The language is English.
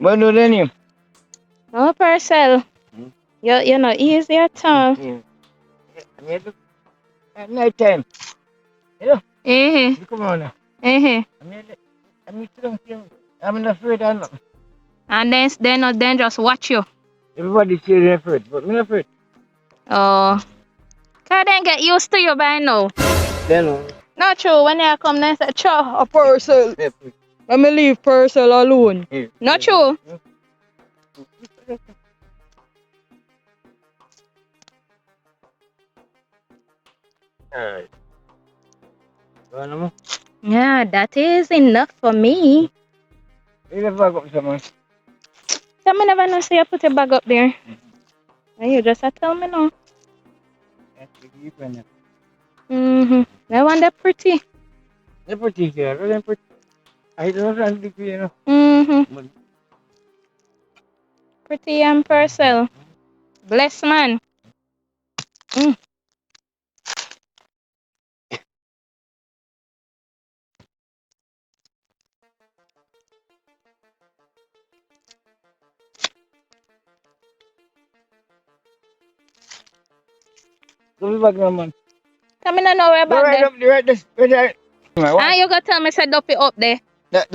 What do they name? No, Purcell. You know, easy at all. At night time. Eh, You come on now. eh. I'm not afraid of nothing. And then just watch you. Everybody say they're afraid, but I'm not afraid. Oh. Can then get used to you by now. They know. Not true. When you come, they say, "Cha, a Purcell. Yeah, Let me leave Purcell alone." yeah, Not yeah, true. yeah. Alright. Yeah, that is enough for me. You never got someone. So me never know say you put your bag up there. And you just tell me now. That one that pretty. They're pretty here. They're pretty. I don't know, you know. Pretty and Purcell. Bless man. Mm. Go back, man. Tell me no know where Go back right there. up, right this, right there. Ah, you gotta tell me say dump it up there. That